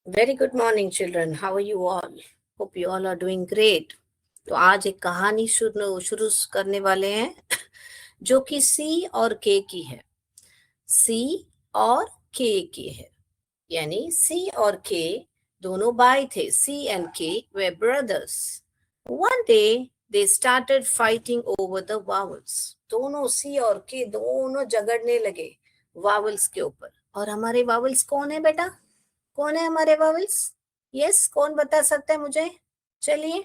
Very good morning children, how are you all? Hope you all are doing great. तो आज एक कहानी शुरू करने वाले हैं जो कि सी और के की है। सी और के की है, यानी सी और के दोनों भाई थे। C and K were brothers. One day they started fighting over the vowels. दोनों सी और के दोनों झगड़ने लगे वावल्स के ऊपर। और हमारे वावल्स कौन है बेटा? कौन है हमारे वावल्स? यस, कौन बता सकता है मुझे? चलिए,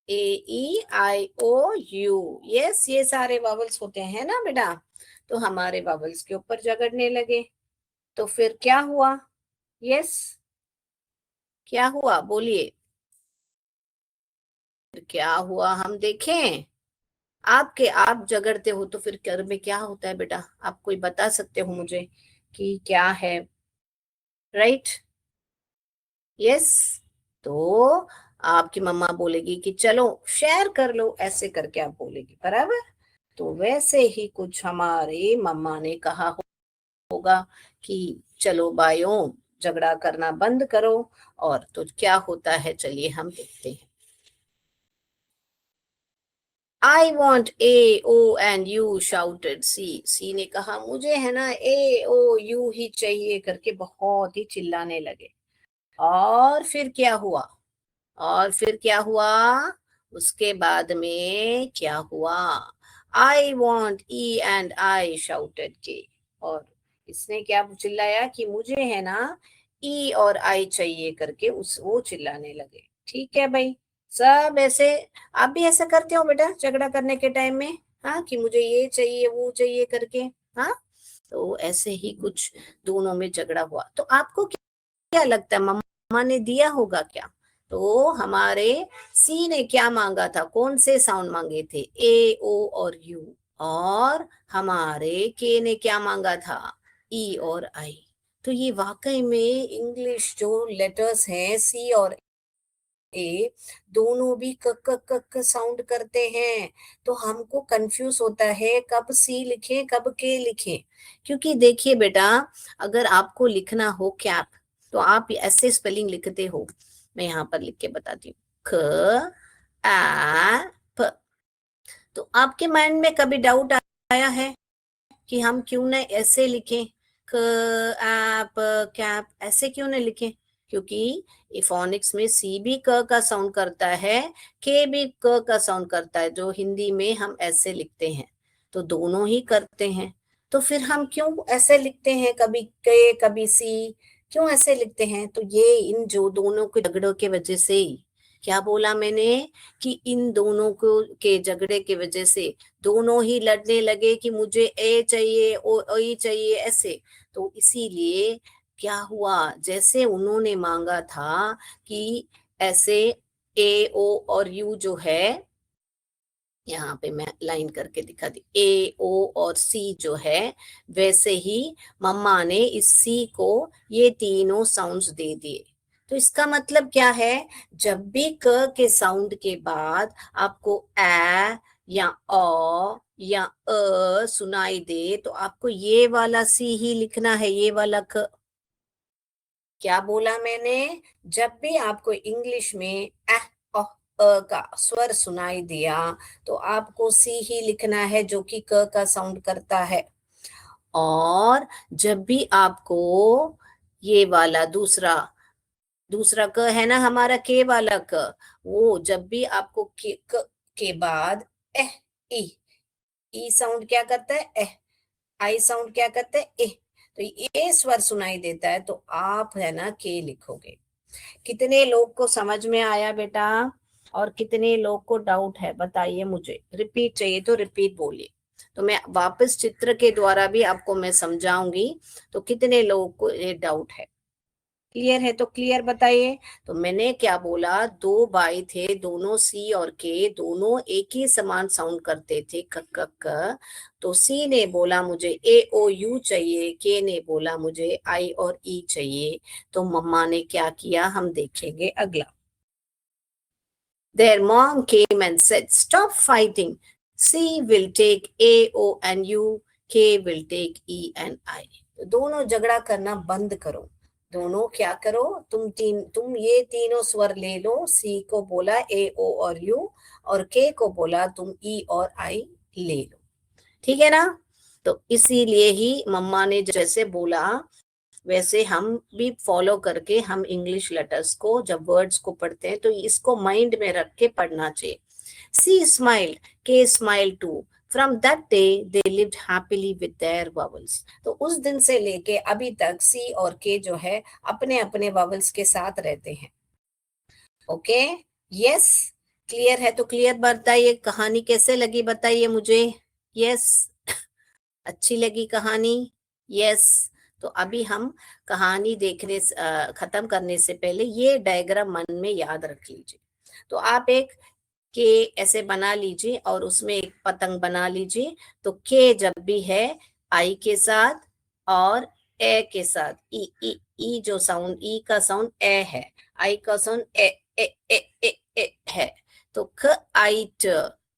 ए ई आई ओ यू। यस, ये सारे वावल्स होते हैं ना बेटा। तो हमारे वावल्स के ऊपर झगड़ने लगे। तो फिर क्या हुआ? यस, क्या हुआ बोलिए। फिर क्या हुआ हम देखें। आप झगड़ते हो तो फिर घर में क्या होता है बेटा? आप कोई बता सकते हो मुझे कि क्या है? Right, yes. तो आपकी मम्मा बोलेगी कि चलो शेयर कर लो, ऐसे करके आप बोलेगी, बराबर। तो वैसे ही कुछ हमारे मम्मा ने कहा होगा कि चलो भाइयों, झगड़ा करना बंद करो। और तो क्या होता है, चलिए हम देखते हैं। I want A O and U shouted C. C ने कहा मुझे है ना ए ओ यू ही चाहिए करके बहुत ही चिल्लाने लगे। और फिर क्या हुआ? और फिर क्या हुआ? उसके बाद में क्या हुआ? I want E and I shouted के। और इसने क्या चिल्लाया कि मुझे है ना ई और आई चाहिए करके वो चिल्लाने लगे। ठीक है भाई, सब ऐसे। आप भी ऐसा करते हो बेटा झगड़ा करने के टाइम में? हाँ, कि मुझे ये चाहिए वो चाहिए करके। हाँ, तो ऐसे ही कुछ दोनों में झगड़ा हुआ। तो आपको क्या लगता है, मम्मा ने दिया होगा क्या? तो हमारे सी ने क्या मांगा था? कौन से साउंड मांगे थे? ए ओ और यू। और हमारे के ने क्या मांगा था? ई और आई। तो ये वाकई में इंग्लिश जो लेटर्स हैं सी और ए, दोनों भी क क क क साउंड करते हैं। तो हमको कंफ्यूज होता है कब सी लिखें कब के लिखें। क्योंकि देखिए बेटा, अगर आपको लिखना हो कैप, तो आप ऐसे स्पेलिंग लिखते हो। मैं यहाँ पर लिख के बताती हूँ, ख आ प। तो आपके माइंड में कभी डाउट आया है कि हम क्यों ना ऐसे लिखें? क ऐप कैप ऐसे क्यों ना लिखें? क्योंकि इफोनिक्स में सी भी क का साउंड करता है, के भी क का साउंड करता है, जो हिंदी में हम ऐसे लिखते हैं। तो दोनों ही करते हैं। तो फिर हम क्यों ऐसे लिखते हैं, कभी के कभी सी? क्यों ऐसे लिखते हैं? तो ये इन जो दोनों के झगड़ों के वजह से ही। क्या बोला मैंने? कि इन दोनों को के झगड़े की वजह से दोनों ही लड़ने लगे कि मुझे ए चाहिए ओ ई चाहिए, ऐसे। तो इसीलिए क्या हुआ, जैसे उन्होंने मांगा था कि ऐसे ए ओ और यू जो है, यहाँ पे मैं लाइन करके दिखा दी, ए ओ और सी जो है, वैसे ही मम्मा ने इस सी को ये तीनों साउंड्स दे दिए। तो इसका मतलब क्या है? जब भी क के साउंड के बाद आपको ए या ओ या सुनाई दे, तो आपको ये वाला सी ही लिखना है, ये वाला क। क्या बोला मैंने? जब भी आपको इंग्लिश में का स्वर सुनाई दिया, तो आपको सी ही लिखना है, जो कि क का साउंड करता है। और जब भी आपको ये वाला दूसरा दूसरा क है ना, हमारा के वाला क, वो जब भी आपको के बाद एह ई ई साउंड क्या करता है? एह। आई साउंड क्या करता है? ए। तो ये स्वर सुनाई देता है, तो आप है ना के लिखोगे। कितने लोग को समझ में आया बेटा? और कितने लोग को डाउट है, बताइए मुझे। रिपीट चाहिए तो रिपीट बोलिए। तो मैं वापस चित्र के द्वारा भी आपको मैं समझाऊंगी। तो कितने लोगों को ये डाउट है? क्लियर है तो क्लियर बताइए। तो मैंने क्या बोला, दो भाई थे, दोनों सी और के, दोनों एक ही समान साउंड करते थे, क क क। तो सी ने बोला मुझे ए ओ यू चाहिए, के ने बोला मुझे आई और ई चाहिए। तो मम्मा ने क्या किया, हम देखेंगे अगला। Their mom came and said, "Stop fighting. C will take A, O and U. K will take E and I." तो दोनों झगड़ा करना बंद करो। दोनों क्या करो, तुम ये तीनों स्वर ले लो। सी को बोला ए ओ और यू, और के को बोला तुम ई और आई ले लो। ठीक है ना? तो इसीलिए ही मम्मा ने जैसे बोला वैसे हम भी फॉलो करके हम इंग्लिश लेटर्स को जब वर्ड्स को पढ़ते हैं तो इसको माइंड में रख के पढ़ना चाहिए। C smiled, K smiled too, from that day they lived happily with their vowels. तो उस दिन से लेके अभी तक सी और के जो है अपने अपने वावल्स के साथ रहते हैं। ओके, यस, क्लियर है? तो क्लियर बताइए, कहानी कैसे लगी बताइए मुझे। यस, अच्छी लगी कहानी? यस। तो अभी हम कहानी देखने खत्म करने से पहले ये डायग्राम मन में याद रख लीजिए। तो आप एक के ऐसे बना लीजिए और उसमें एक पतंग बना लीजिए। तो के जब भी है आई के साथ और ए के साथ, ई ई ई जो साउंड, ई का साउंड ए है, आई का sound A A A A A है। तो ख आई ट,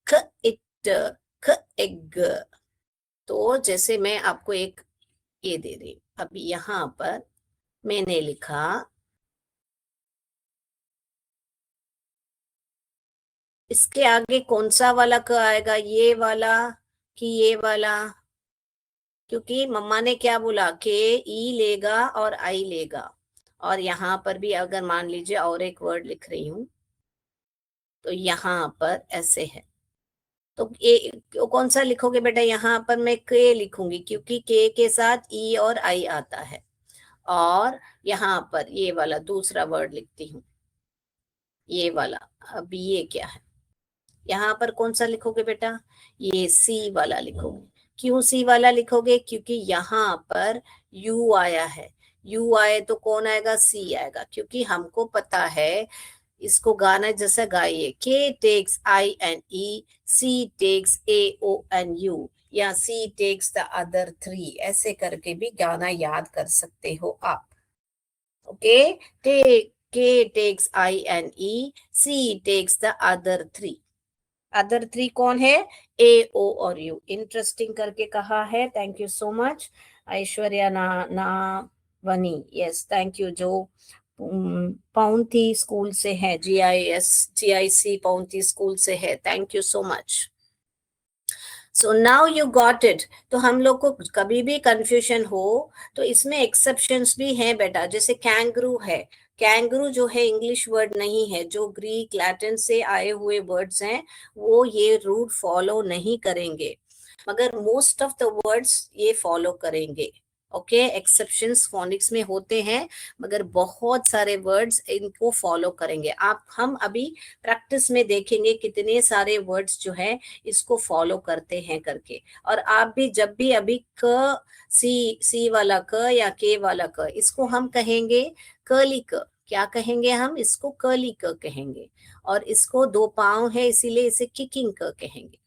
ख इट, ख एग। तो जैसे मैं आपको एक ये दे रही हूं, अभी यहां पर मैंने लिखा, इसके आगे कौन सा वाला क आएगा, ये वाला कि ये वाला? क्योंकि मम्मा ने क्या बोला कि ई लेगा और आई लेगा। और यहां पर भी अगर मान लीजिए और एक वर्ड लिख रही हूं तो यहां पर ऐसे है। तो ए कौन सा लिखोगे बेटा? यहां पर मैं के लिखूंगी क्योंकि के साथ ई और आई आता है। और यहाँ पर ये वाला दूसरा वर्ड लिखती हूँ, ये वाला। अब ये क्या है? यहाँ पर कौन सा लिखोगे बेटा? ये सी वाला लिखोगे। क्यों सी वाला लिखोगे? क्योंकि यहाँ पर यू आया है। यू आए तो कौन आएगा? सी आएगा। क्योंकि हमको पता है, इसको गाना जैसा गाइए, K takes I and E, C takes A O N U, या C takes the other three, ऐसे करके भी गाना याद कर सकते हो आप। Okay, K takes I and E, C takes the other three. Other three कौन है? ए ओ और यू। इंटरेस्टिंग करके कहा है। Thank you so much Aishwarya ना वनी। Yes, thank you. जो पाउंथी स्कूल से है, GIC पाउंथी स्कूल से है। Thank you so much. So now you got it. तो हम लोग को कभी भी कंफ्यूजन हो तो इसमें एक्सेप्शंस भी हैं बेटा। जैसे कैंगरू है, कैंगरू जो है इंग्लिश वर्ड नहीं है, जो ग्रीक लैटिन से आए हुए वर्ड्स हैं वो ये रूल फॉलो नहीं करेंगे, मगर मोस्ट ऑफ द वर्ड्स ये फॉलो करेंगे। ओके, एक्सेप्शंस फोनिक्स में होते हैं मगर बहुत सारे वर्ड्स इनको फॉलो करेंगे। आप हम अभी प्रैक्टिस में देखेंगे कितने सारे वर्ड्स जो है इसको फॉलो करते हैं करके। और आप भी जब भी अभी क, सी वाला क या के वाला क, इसको हम कहेंगे कर्ली क। क्या कहेंगे हम? इसको कर्ली क कहेंगे। और इसको दो पांव है इसीलिए इसे किकिंग क कहेंगे।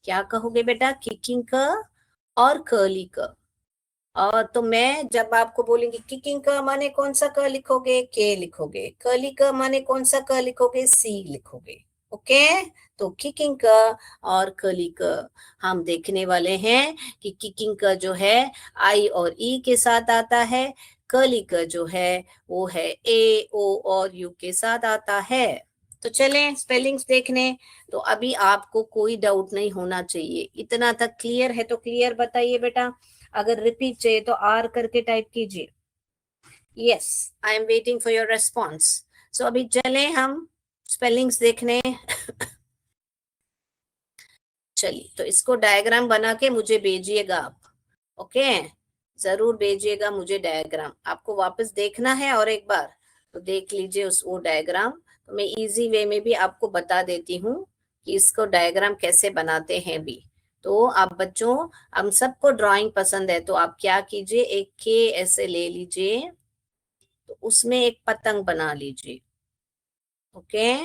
क्या कहोगे बेटा? किकिंग क और कर्ली क। और तो मैं जब आपको बोलेंगी किकिंग क माने कौन सा क लिखोगे? के लिखोगे। कर्ली क माने कौन सा क लिखोगे? सी लिखोगे। ओके, तो किकिंग क और कर्ली क हम देखने वाले हैं कि किकिंग क जो है आई और ई के साथ आता है, कर्ली क जो है वो है ए ओ और यू के साथ आता है। तो चलें स्पेलिंग्स देखने। तो अभी आपको कोई डाउट नहीं होना चाहिए। इतना तक क्लियर है? तो क्लियर बताइए बेटा। अगर रिपीट चाहिए तो आर करके टाइप कीजिए। Yes, I am waiting for your response. So अभी चलें हम स्पेलिंग्स देखने। चलिए, तो इसको डायग्राम बना के मुझे भेजिएगा आप। ओके, जरूर भेजिएगा मुझे डायग्राम। आपको वापस देखना है और एक बार तो देख लीजिए उस वो डायग्राम। तो मैं इजी वे में भी आपको बता देती हूँ कि इसको डायग्राम कैसे बनाते हैं भी। तो आप बच्चों, हम सबको ड्राइंग पसंद है तो आप क्या कीजिए, एक के ऐसे ले लीजिए, तो उसमें एक पतंग बना लीजिए। ओके,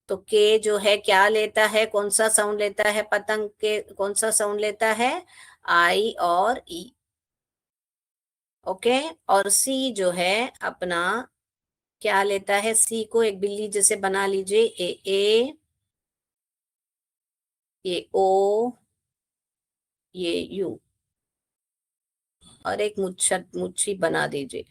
तो के जो है क्या लेता है, कौन सा साउंड लेता है पतंग के? कौन सा साउंड लेता है? आई और ई। ओके, और सी जो है अपना क्या लेता है? सी को एक बिल्ली जैसे बना लीजिए, ए, ये ओ, ये यू, और एक मुच्छी बना दीजिए।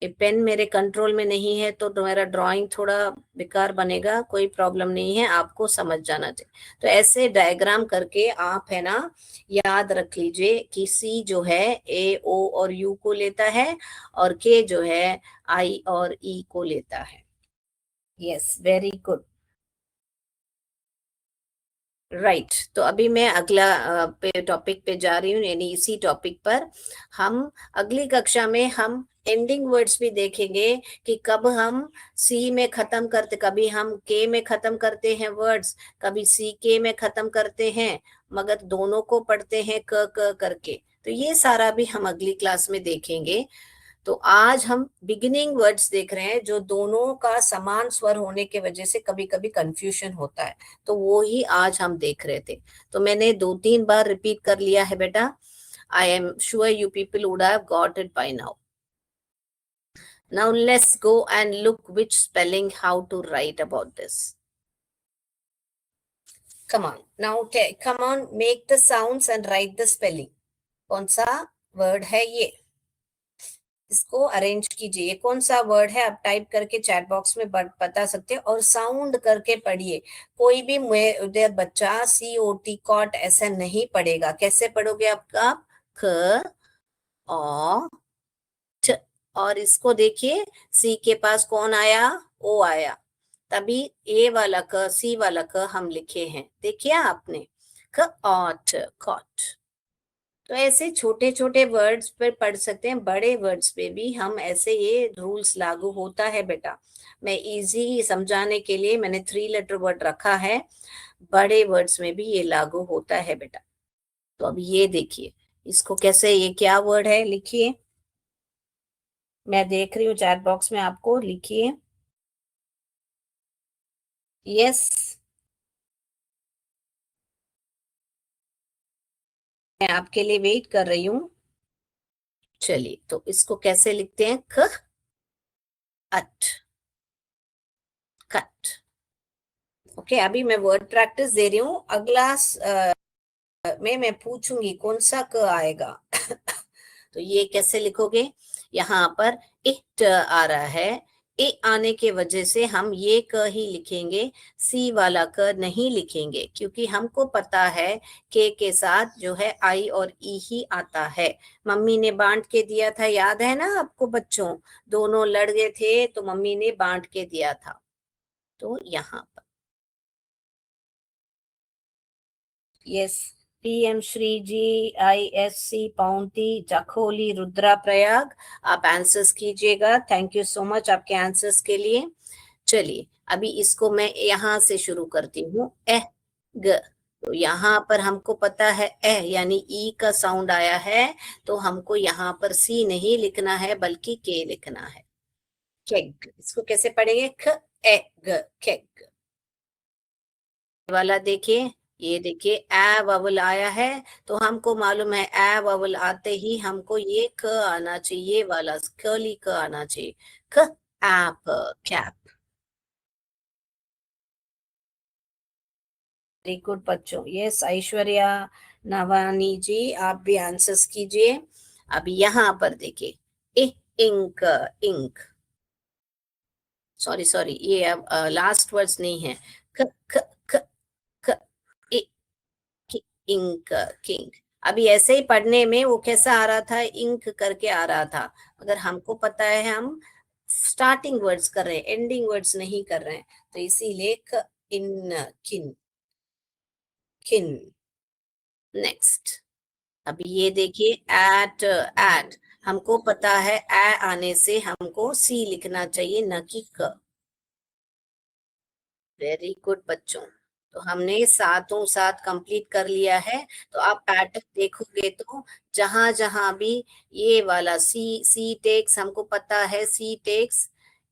ये पेन मेरे कंट्रोल में नहीं है तो मेरा ड्राइंग थोड़ा बेकार बनेगा, कोई प्रॉब्लम नहीं है, आपको समझ जाना चाहिए। तो ऐसे डायग्राम करके आप है ना याद रख लीजिए कि सी जो है ए ओ और यू को लेता है और के जो है आई और ई को लेता है। Yes, very good. राइट, तो अभी मैं अगला पे टॉपिक पे जा रही हूँ, यानी इसी टॉपिक पर हम अगली कक्षा में हम एंडिंग वर्ड्स भी देखेंगे कि कब हम सी में खत्म करते, कभी हम के में खत्म करते हैं वर्ड्स, कभी सी के में खत्म करते हैं, मगर दोनों को पढ़ते हैं क करके। तो ये सारा भी हम अगली क्लास में देखेंगे। तो आज हम बिगिनिंग वर्ड्स देख रहे हैं जो दोनों का समान स्वर होने के वजह से कभी कभी कंफ्यूजन होता है, तो वो ही आज हम देख रहे थे। तो मैंने 2-3 बार रिपीट कर लिया है बेटा। I am sure you people would have got it by now. Now let's go and look which spelling how to write about this. Come on now, come on, make the sounds and write the spelling. कौन सा word है ये, इसको arrange कीजिए। ये कौन सा word है आप टाइप करके चैट बॉक्स में बता सकते हैं और साउंड करके पढ़िए। कोई भी उधर बच्चा COT कॉट ऐसा नहीं पढ़ेगा। कैसे पढ़ोगे आप ख ओ च, और इसको देखिए सी के पास कौन आया, ओ आया, तभी ए वाला क सी वाला क हम लिखे हैं, देखिए आपने ख ऑट कॉट। तो ऐसे छोटे छोटे वर्ड्स पर पढ़ सकते हैं, बड़े वर्ड्स पे भी हम ऐसे ये रूल्स लागू होता है बेटा। मैं इजी समझाने के लिए मैंने 3 लेटर वर्ड रखा है, बड़े वर्ड्स में भी ये लागू होता है बेटा। तो अब ये देखिए इसको कैसे, ये क्या वर्ड है लिखिए, मैं देख रही हूँ चैट बॉक्स में, आपको लिखिए। यस, मैं आपके लिए वेट कर रही हूँ। चलिए तो इसको कैसे लिखते हैं, ख अट कट। ओके, अभी मैं वर्ड प्रैक्टिस दे रही हूँ, अगला में मैं पूछूंगी कौन सा क आएगा। तो ये कैसे लिखोगे, यहाँ पर इट आ रहा है, ए आने के वजह से हम ये क ही लिखेंगे, सी वाला क नहीं लिखेंगे, क्योंकि हमको पता है के साथ जो है आई और ई ही आता है। मम्मी ने बांट के दिया था, याद है ना आपको बच्चों, दोनों लड़ गए थे तो मम्मी ने बांट के दिया था। तो यहाँ पर यस, PM श्री जी, ISC पाउंटी, चखोली, रुद्राप्रयाग, आप आंसर्स कीजिएगा। थैंक यू सो मच आपके आंसर्स के लिए। चलिए अभी इसको मैं यहाँ से शुरू करती हूँ, ग। तो यहाँ पर हमको पता है यानी ई का साउंड आया है, तो हमको यहाँ पर सी नहीं लिखना है बल्कि के लिखना है, केग। इसको कैसे पढ़ेंगे, ख ए ग, केग वाला देखिए, ये देखिए ए ववल आया है, तो हमको मालूम है ए ववल आते ही हमको ये क आना चाहिए, ये वाला कर्ली क आना चाहिए, ख ऐप कैप। वेरी गुड बच्चों, यस ऐश्वर्या नवानी जी, आप भी आंसर्स कीजिए। अभी यहाँ पर देखिए, इंक इंक, सॉरी सॉरी, ये अब लास्ट वर्ड्स नहीं है, ख ख ख ख इंक किंग। अभी ऐसे ही पढ़ने में वो कैसा आ रहा था, इंक करके आ रहा था, अगर हमको पता है हम स्टार्टिंग वर्ड्स कर रहे हैं, एंडिंग वर्ड्स नहीं कर रहे हैं, तो इसीलिए इन किन किन। नेक्स्ट, अभी ये देखिए एट हमको पता है ए आने से हमको सी लिखना चाहिए, न कि क। वेरी गुड बच्चों, तो हमने सातों सात कंप्लीट कर लिया है। तो आप पैटर्न देखोगे तो जहां जहां भी ये वाला सी सी टेक्स, हमको पता है सी टेक्स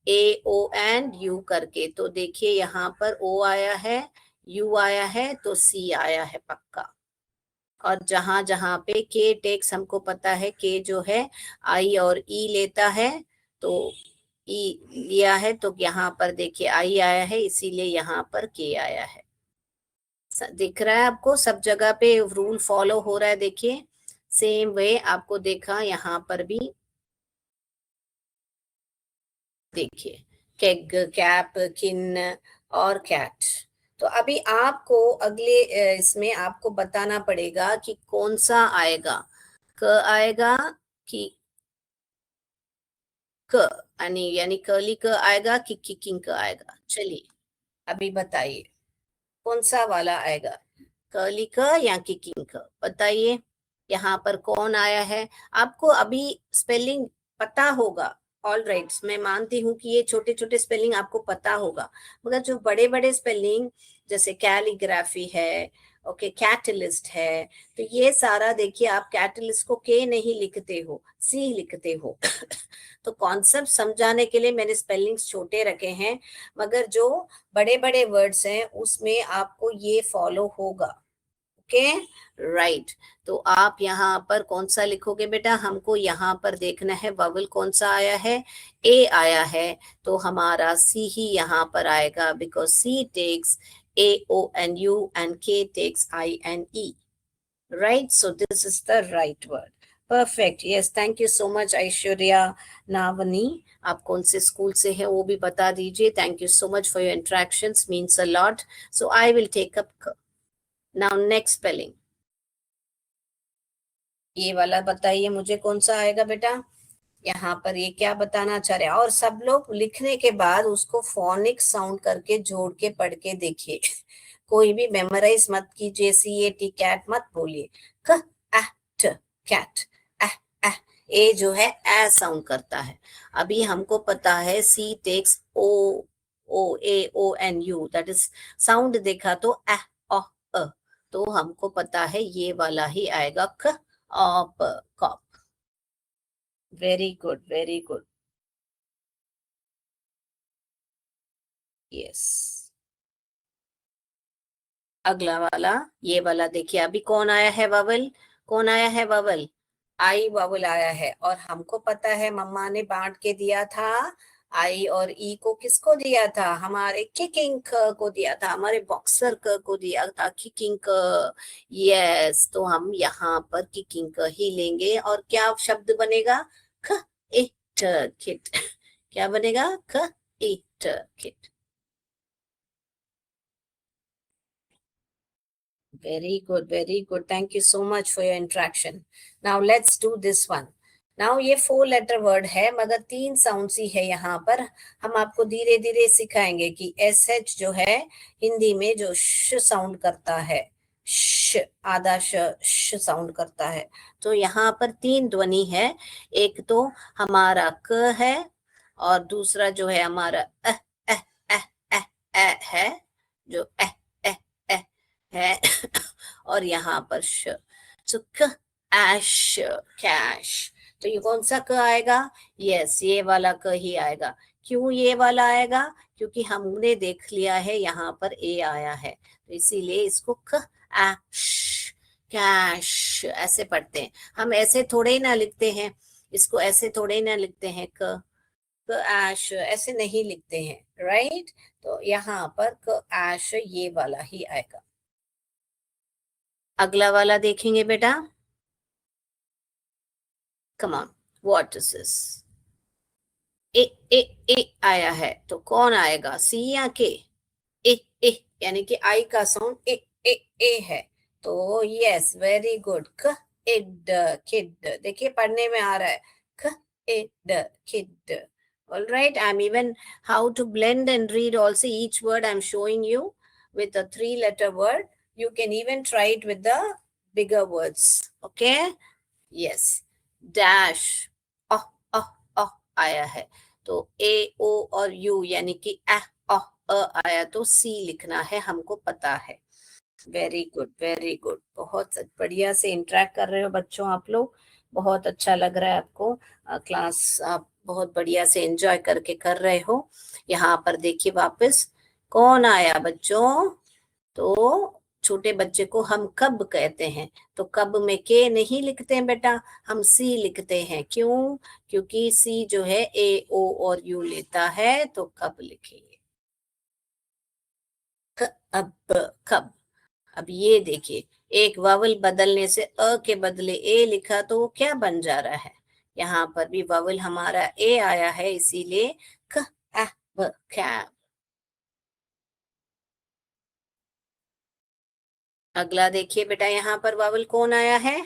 AONU करके, तो देखिए यहाँ पर ओ आया है, यू आया है, तो सी आया है पक्का। और जहां जहां पे के टेक्स, हमको पता है के जो है आई और ई लेता है, तो ई लिया है, तो यहाँ पर देखिए आई आया है, इसीलिए यहाँ पर के आया है। दिख रहा है आपको, सब जगह पे रूल फॉलो हो रहा है, देखिए सेम वे आपको देखा यहाँ पर भी। देखिए, केग, कैप, किन और कैट। तो अभी आपको अगले इसमें आपको बताना पड़ेगा कि कौन सा आएगा। क आएगा कि क, यानी कर्ली क आएगा कि किकिंग क आएगा। चलिए अभी बताइए कौन सा वाला आएगा, कर्ली क या किकिंग क, बताइए। यहाँ पर कौन आया है, आपको अभी स्पेलिंग पता होगा। ऑल राइट, मैं मानती हूँ कि ये छोटे छोटे स्पेलिंग आपको पता होगा, मगर जो बड़े बड़े स्पेलिंग जैसे कैलीग्राफी है, ओके, कैटलिस्ट है, तो ये सारा देखिए, आप कैटलिस्ट को के नहीं लिखते हो, सी लिखते हो। तो कॉन्सेप्ट समझाने के लिए मैंने स्पेलिंग्स छोटे रखे हैं, मगर जो बड़े बड़े वर्ड्स हैं उसमें आपको ये फॉलो होगा। Okay, right. तो आप यहाँ पर कौन सा लिखोगे बेटा, हमको यहाँ पर देखना है ववल कौन सा आया है, ए आया है, तो हमारा सी ही यहाँ पर आएगा, because C takes A O N U and K takes I N E, right? So this is the right word. Perfect. Yes, thank you so much, Aishwarya Navani. आप कौन से स्कूल से हैं वो भी बता दीजिए. Thank you so much for your interactions. Means a lot. So I will take up now next spelling. ये वाला बताइए मुझे कौन सा आएगा बेटा. यहाँ पर ये क्या बताना चाह रहे हैं, और सब लोग लिखने के बाद उसको फोनिक साउंड करके जोड़ के पढ़ के देखिए. कोई भी मेमोराइज मत कीजिए, CAT कैट मत बोलिए. क आ ट कैट. आ आ ए जो है ए साउंड करता है. अभी हमको पता है C takes O O A O N U, that is sound देखा तो आ ओ अ, तो हमको पता है ये वाला ही आएगा, क op cop. Very good, very good. Yes. अगला वाला, ये वाला देखिए, अभी कौन आया है ववल, कौन आया है ववल, आई ववल आया है. और हमको पता है मम्मा ने बांट के दिया था आई और ई को, किसको दिया था, हमारे किकिंग को दिया था, हमारे बॉक्सर को दिया था किकिंग. यस, तो हम यहाँ पर किकिंग ही लेंगे, और क्या शब्द बनेगा, ख इट किट. क्या बनेगा, ख it kit. Very good, very good. Thank you so much for your interaction. Now let's do this one. Now ये 4 letter word है, मगर 3 साउंड सी है यहाँ पर. हम आपको धीरे धीरे सिखाएंगे कि SH जो है हिंदी में जो श साउंड करता है, श आधा श साउंड करता है. तो यहाँ पर 3 ध्वनि है. एक तो हमारा क है, और दूसरा जो है हमारा अ अ अ अ अ है, जो अ अ अ है. और यहाँ पर श. सो क ऐश, कैश. तो ये कौन सा क आएगा, यस, ये वाला क ही आएगा. क्यों ये वाला आएगा, क्योंकि हमने देख लिया है यहाँ पर ए आया है, तो इसीलिए इसको क ऐश कैश ऐसे पढ़ते हैं. हम ऐसे थोड़े ही ना लिखते हैं, इसको ऐसे थोड़े ही ना लिखते हैं, क ऐश ऐसे नहीं लिखते हैं, राइट. तो यहाँ पर क ऐश ये वाला ही आएगा. अगला वाला देखेंगे बेटा. Come on, what is this, A A A आया है, तो कौन आएगा, सी या के. ए ए यानी कि आई का साउंड ए ए ए है, तो यस, वेरी गुड, क इड किड. देखिए पढ़ने में आ रहा है, क id kid. All right, I'm even how to blend and read also each word I'm showing you with a 3 letter word. You can even try it with the bigger words. Okay. Yes. Dash. Oh, oh, oh आया है, तो ए ओ और you यानी कि आया, तो सी लिखना है, हमको पता है. Very good, very good. बहुत बढ़िया से इंटरेक्ट कर रहे हो बच्चों आप लोग. बहुत अच्छा लग रहा है आपको. क्लास आप बहुत बढ़िया से एंजॉय करके कर रहे हो. यहाँ पर देखिए वापस कौन आया बच्चों, तो छोटे बच्चे को हम कब कहते हैं, तो कब में के नहीं लिखते हैं बेटा, हम सी लिखते हैं. क्यों, क्योंकि सी जो है ए ओ और यू लेता है, तो कब लिखेंगे, अब कब. अब ये देखिए, एक वावल बदलने से अ के बदले ए लिखा, तो वो क्या बन जा रहा है, यहाँ पर भी वावल हमारा ए आया है, इसीलिए क आ ब कैब। अगला देखिए बेटा, यहाँ पर वावल कौन आया है?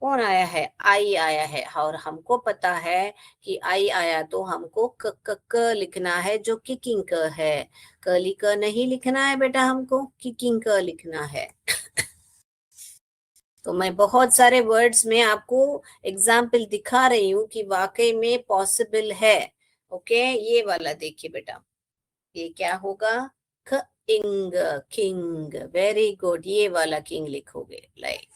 कौन आया है? आई आया है। और हमको पता है कि आई आया तो हमको क क क लिखना है, जो किकिंग क है। कली क नहीं लिखना है बेटा, हमको किकिंग क लिखना है। तो मैं बहुत सारे वर्ड्स में आपको एग्जाम्पल दिखा रही हूँ कि वाकई में पॉसिबल है। ओके, ये वाला देखिए बेटा, ये क्या होगा? ख इंग, किंग। वेरी गुड, ये वाला किंग लिखोगे, राइट।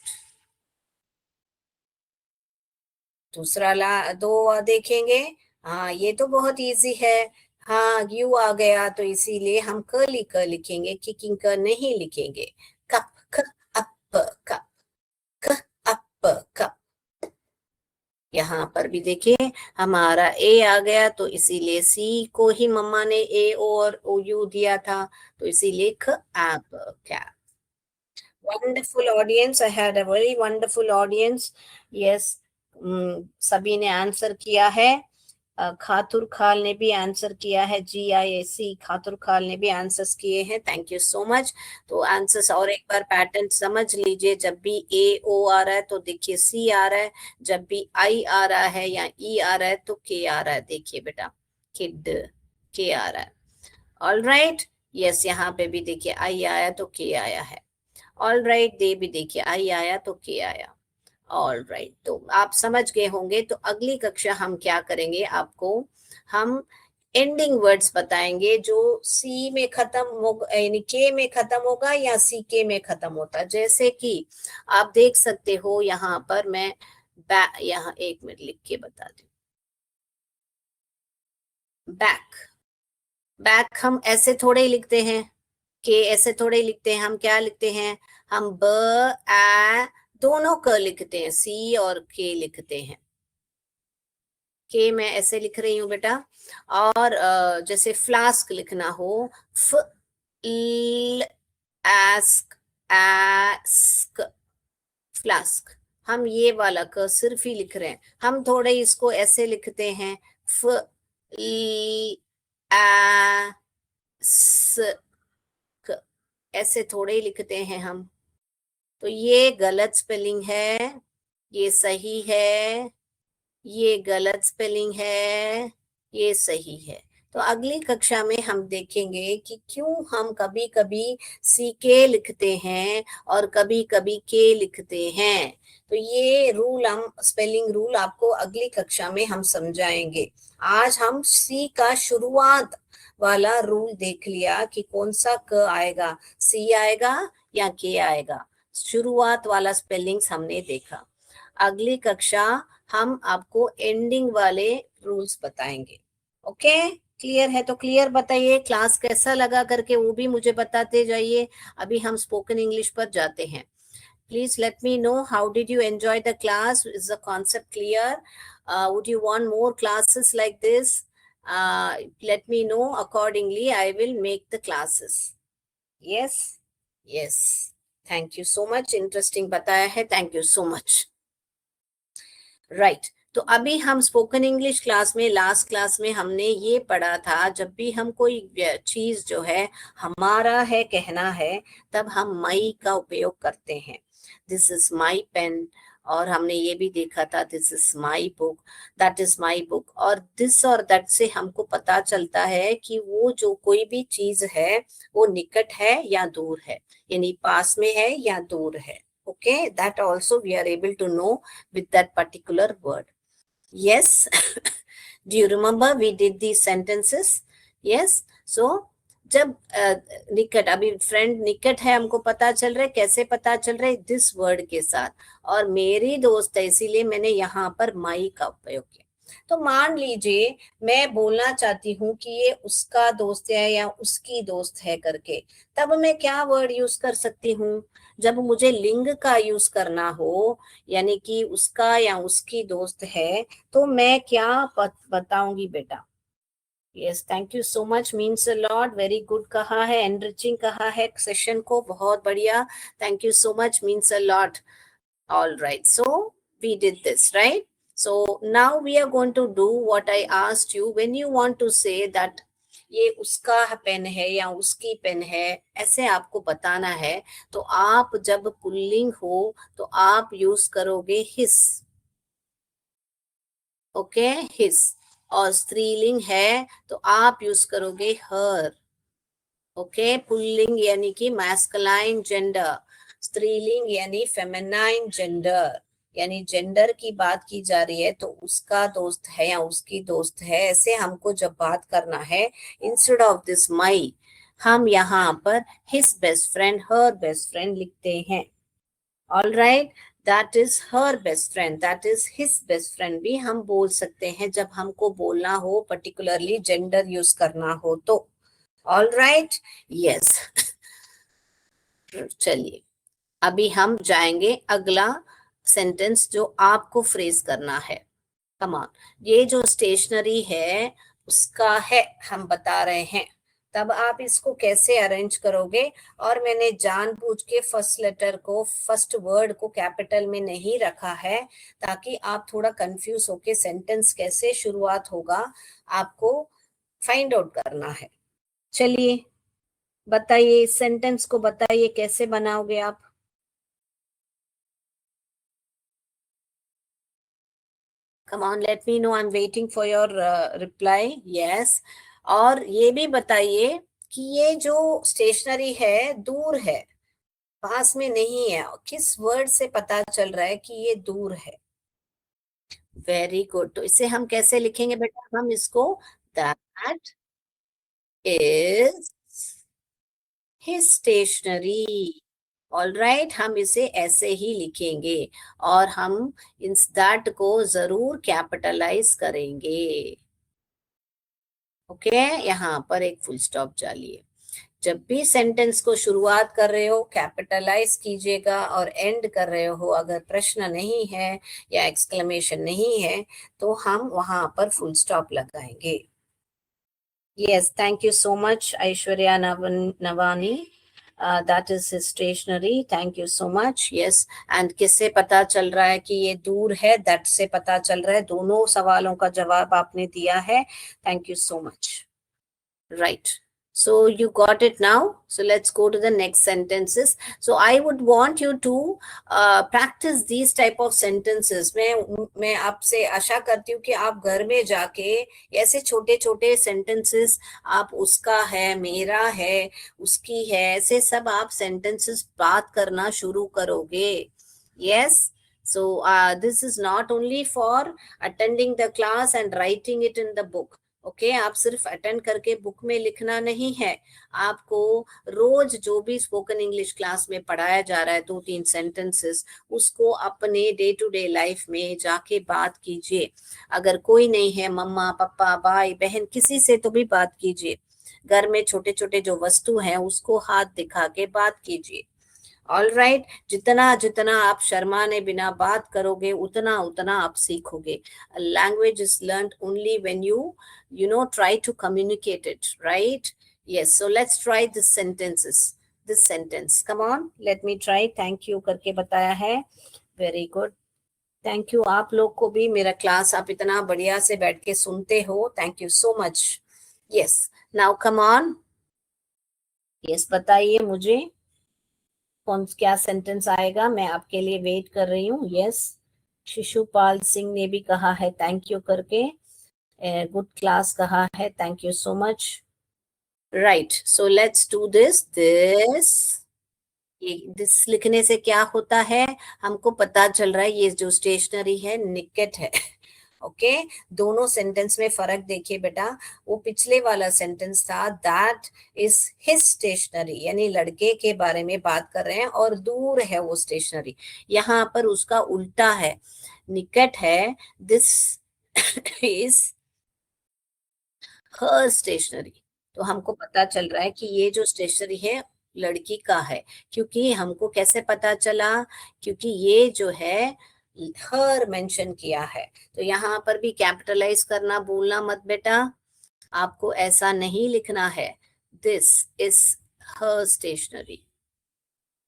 दूसरा ला दो देखेंगे। हाँ, ये तो बहुत इजी है। हाँ, यू आ गया तो इसीलिए हम क लिखेंगे, किकिंग क नहीं लिखेंगे। कप, ख अप, कप, ख अप, कप। यहाँ पर भी देखिए हमारा ए आ गया तो इसीलिए सी को ही मम्मा ने ए और ओ यू दिया था, तो इसीलिए ख app cap. Wonderful audience, I had a very wonderful audience. Yes, सभी ने आंसर किया है। खातुर खाल ने भी आंसर किया है, GIAC खातुर खाल ने भी आंसर्स किए हैं। Thank you so much. तो आंसर्स और एक बार पैटर्न समझ लीजिए। जब भी ए ओ आ रहा है तो देखिए सी आ रहा है, जब भी आई आ रहा है या ई आ रहा है तो के आ रहा है। देखिए बेटा, किड, के आ रहा है। ऑल राइट, यस, यहाँ पे भी देखिए आई आया तो के आया है। ऑल राइट, दे भी देखिए आई आया तो के आया। ऑल राइट, तो आप समझ गए होंगे। तो अगली कक्षा हम क्या करेंगे, आपको हम एंडिंग वर्ड्स बताएंगे जो सी में खत्म होगा, यानी के में खत्म होगा या सी के में खत्म होता है। जैसे कि आप देख सकते हो यहाँ पर, मैं यहाँ एक मिनट लिख के बता दूं। बैक, बैक हम ऐसे थोड़े ही लिखते हैं, के ऐसे थोड़े ही लिखते हैं। हम क्या लिखते हैं? हम ब आ दोनों क लिखते हैं, सी और के लिखते हैं। के मैं ऐसे लिख रही हूँ बेटा। और जैसे फ्लास्क लिखना हो, फ ल आस्क, आस्क, फ्लास्क। हम ये वाला क सिर्फ ही लिख रहे हैं। हम थोड़े इसको ऐसे लिखते हैं, फ ल आ स क, ऐसे थोड़े ही लिखते हैं हम। तो ये गलत स्पेलिंग है, ये सही है, ये गलत स्पेलिंग है, ये सही है। तो अगली कक्षा में हम देखेंगे कि क्यों हम कभी कभी सी के लिखते हैं और कभी कभी के लिखते हैं। तो ये रूल, हम स्पेलिंग रूल आपको अगली कक्षा में हम समझाएंगे। आज हम सी का शुरुआत वाला रूल देख लिया कि कौन सा क आएगा, सी आएगा या के आएगा। शुरुआत वाला स्पेलिंग्स हमने देखा। अगली कक्षा हम आपको एंडिंग वाले रूल्स बताएंगे। ओके, क्लियर है? तो क्लियर बताइए, क्लास कैसा लगा करके वो भी मुझे बताते जाइए। अभी हम स्पोकन इंग्लिश पर जाते हैं। Please let me know how did you enjoy the class. Is the concept clear? Would you want more classes like this? Let me know, accordingly I will make the classes. Yes, yes, thank you so much, interesting बताया है, thank you so much. Right, तो अभी हम spoken English class में, last class में हमने ये पढ़ा था, जब भी हम कोई चीज जो है हमारा है कहना है, तब हम माई का उपयोग करते हैं। दिस इज माई पेन, और हमने ये भी देखा था this is my book, that is my book. और दिस और दैट से हमको पता चलता है कि वो जो कोई भी चीज है वो निकट है या दूर है, यानी पास में है या दूर है। Okay, that also we are able to know with that particular word. Yes. Do you remember we did these sentences? Yes. So जब निकट, अभी फ्रेंड निकट है, हमको पता चल रहा है, कैसे पता चल रहा है? दिस वर्ड के साथ। और मेरी दोस्त है इसीलिए मैंने यहाँ पर माई का उपयोग किया। तो मान लीजिए मैं बोलना चाहती हूँ कि ये उसका दोस्त है या उसकी दोस्त है करके, तब मैं क्या वर्ड यूज कर सकती हूँ? जब मुझे लिंग का यूज करना हो, यानी कि उसका या उसकी दोस्त है, तो मैं क्या बताऊंगी बेटा? Yes, thank you so much, means a lot, very good कहा है, एनरिचिंग कहा है सेशन को, बहुत बढ़िया, thank you so much, means a lot. All right, so we did this right. So now we are going to do what I asked you. When you want to say that ये उसका pen है या उसकी pen है, ऐसे आपको बताना है, तो आप जब पुल्लिंग हो तो आप यूज करोगे हिस. ओके, हिस. और स्त्रीलिंग है तो आप यूज करोगे हर. ओके, पुल्लिंग यानी कि मैस्कुलाइन जेंडर, स्त्रीलिंग यानी फेमिनाइन जेंडर. यानी जेंडर की बात की जा रही है तो उसका दोस्त है या उसकी दोस्त है, ऐसे हमको जब बात करना है, इंस्टेड ऑफ दिस माई, हम यहाँ पर his best friend, her best friend लिखते हैं. All right, that is her best friend, that is his best friend भी हम बोल सकते हैं जब हमको बोलना हो, पर्टिकुलरली जेंडर यूज करना हो तो. All right, yes. चलिए, अभी हम जाएंगे अगला सेंटेंस जो आपको फ्रेज करना है. कमान, ये जो स्टेशनरी है उसका है हम बता रहे हैं, तब आप इसको कैसे अरेंज करोगे. और मैंने जानबूझ के फर्स्ट लेटर को, फर्स्ट वर्ड को कैपिटल में नहीं रखा है ताकि आप थोड़ा कंफ्यूज होके सेंटेंस कैसे शुरुआत होगा आपको फाइंड आउट करना है. चलिए बताइए, इस सेंटेंस को बताइए कैसे बनाओगे आप. Come on, let me know, I am waiting for your reply. Yes. और ये भी बताइए कि ये जो स्टेशनरी है दूर है, पास में नहीं है, किस वर्ड से पता चल रहा है कि ये दूर है. Very good. तो इसे हम कैसे लिखेंगे बेटा, हम इसको that is his stationery. All right, हम इसे ऐसे ही लिखेंगे और हम इस दैट को जरूर कैपिटलाइज करेंगे. ओके, यहाँ पर एक फुल स्टॉप डालिए. जब भी सेंटेंस को शुरुआत कर रहे हो कैपिटलाइज कीजिएगा, और एंड कर रहे हो अगर प्रश्न नहीं है या एक्सक्लेमेशन नहीं है तो हम वहां पर फुल स्टॉप लगाएंगे. Yes, thank you so much, Aishwarya Navani. That is his stationery. Thank you so much. Yes, and किससे पता चल रहा है कि ये दूर है, that से पता चल रहा है. दोनों सवालों का जवाब आपने दिया है. Thank you so much. Right. So you got it now. So let's go to the next sentences. So I would want you to practice these type of sentences. मैं आपसे आशा करती हूँ कि आप घर में जाके ऐसे छोटे छोटे sentences, आप उसका है, मेरा है, उसकी है, ऐसे सब आप sentences बात करना शुरू करोगे. Yes. So this is not only for attending the class and writing it in the book. Okay, आप सिर्फ अटेंड करके बुक में लिखना नहीं है, आपको रोज जो भी स्पोकन इंग्लिश क्लास में पढ़ाया जा रहा है 2-3 सेंटेंसेस, उसको अपने डे टू डे लाइफ में जाके बात कीजिए. अगर कोई नहीं है, मम्मा पापा भाई बहन, किसी से तो भी बात कीजिए. घर में छोटे छोटे जो वस्तु हैं उसको हाथ दिखा के बात कीजिए. ऑल राइट, जितना जितना आप शर्माने बिना बात करोगे उतना उतना आप सीखोगे. Language is learn only when you know try to communicate it, right? Yes, so let's try this sentences, this sentence. Come on, let me try. Thank you करके बताया है. Very good. Thank you. आप लोग को भी मेरा class आप इतना बढ़िया से बैठ के सुनते हो. Thank you so much. Yes, now come on. Yes, बताइए मुझे कौन क्या सेंटेंस आएगा. मैं आपके लिए वेट कर रही हूँ. यस, शिशुपाल सिंह ने भी कहा है थैंक यू करके. गुड क्लास कहा है. Thank you so much. Right, so let's do this. ये दिस लिखने से क्या होता है, हमको पता चल रहा है ये जो स्टेशनरी है निकेट है. ओके, दोनों सेंटेंस में फर्क देखिए बेटा. वो पिछले वाला सेंटेंस था दैट इज हिज स्टेशनरी, यानी लड़के के बारे में बात कर रहे हैं और दूर है वो स्टेशनरी. यहाँ पर उसका उल्टा है, निकट है. This is her stationery. तो हमको पता चल रहा है कि ये जो स्टेशनरी है लड़की का है. क्योंकि हमको कैसे पता चला, क्योंकि ये जो है हर मेंशन किया है. तो यहाँ पर भी कैपिटलाइज करना भूलना मत बेटा. आपको ऐसा नहीं लिखना है, this is her stationery.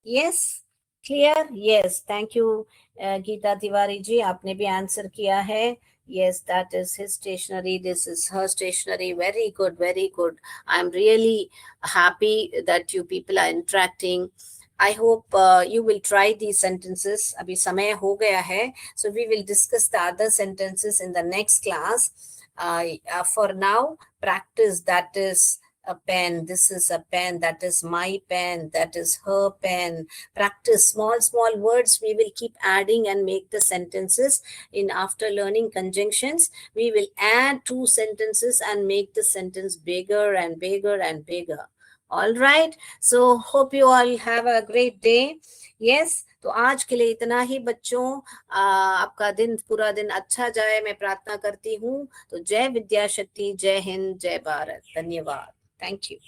Yes, clear? Yes, thank you Gita Tiwari ji, आपने भी आंसर किया है. Yes, that is his stationery. This is her stationery. Very good, very good. I'm really happy that you people are interacting. I hope you will try these sentences. अभी समय हो गया है, so we will discuss the other sentences in the next class. For now, practice. That is a pen. This is a pen. That is my pen. That is her pen. Practice small words. We will keep adding and make the sentences. In after learning conjunctions, we will add 2 sentences and make the sentence bigger and bigger and bigger. All right, so hope you all have a great day. Yes, तो आज के लिए इतना ही बच्चों. आपका दिन, पूरा दिन अच्छा जाए, मैं प्रार्थना करती हूँ. तो जय विद्या शक्ति, जय हिंद, जय भारत. धन्यवाद. Thank you.